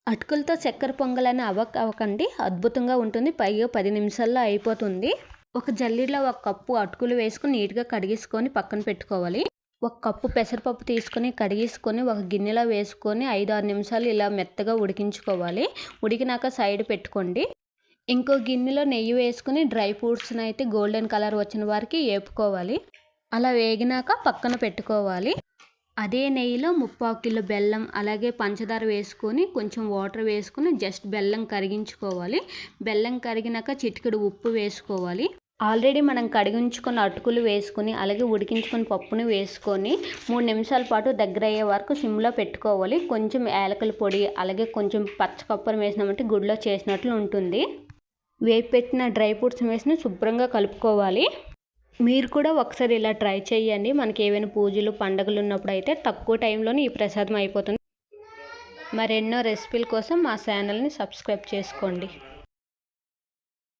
అటుకులతో చక్కెర పొంగలని అవ్వకండి, అద్భుతంగా ఉంటుంది. పైగా 10 నిమిషాల్లో అయిపోతుంది. ఒక జల్లీలో ఒక కప్పు అటుకులు వేసుకొని నీట్‌గా కడిగేసుకొని పక్కన పెట్టుకోవాలి. ఒక కప్పు పెసరపప్పు తీసుకొని కడిగేసుకొని ఒక గిన్నెలో వేసుకొని 5, 6 నిమిషాలు ఇలా మెత్తగా ఉడికించుకోవాలి. ఉడికినాక సైడ్ పెట్టుకోండి. ఇంకో గిన్నెలో నెయ్యి వేసుకొని డ్రై ఫ్రూట్స్‌ని అయితే గోల్డెన్ కలర్ వచ్చిన వరకు వేపుకోవాలి. అలా వేగినాక పక్కన పెట్టుకోవాలి. అదే నెయ్యిలో 3/4 కిలో బెల్లం అలాగే పంచదార వేసుకొని కొంచెం వాటర్ వేసుకొని జస్ట్ బెల్లం కరిగించుకోవాలి. బెల్లం కరిగినాక చిటికెడు ఉప్పు వేసుకోవాలి. ఆల్రెడీ మనం కడిగించుకున్న అటుకులు వేసుకొని అలాగే ఉడికించుకున్న పప్పుని వేసుకొని 3 నిమిషాల పాటు దగ్గరయ్యే వరకు సిమ్లో పెట్టుకోవాలి. కొంచెం యాలకుల పొడి అలాగే కొంచెం పచ్చ కొబ్బరి వేసినామంటే గుడిలో చేసినట్లు ఉంటుంది. వేపి పెట్టిన డ్రై ఫ్రూట్స్ వేసి శుభ్రంగా కలుపుకోవాలి. మీరు కూడా ఒకసారి ఇలా ట్రై చేయండి. మనకి ఏవైనా పూజలు పండుగలు ఉన్నప్పుడు అయితే తక్కువ టైంలోనే ఈ ప్రసాదం అయిపోతుంది. మరెన్నో రెసిపీల కోసం మా ఛానల్ని సబ్స్క్రైబ్ చేసుకోండి.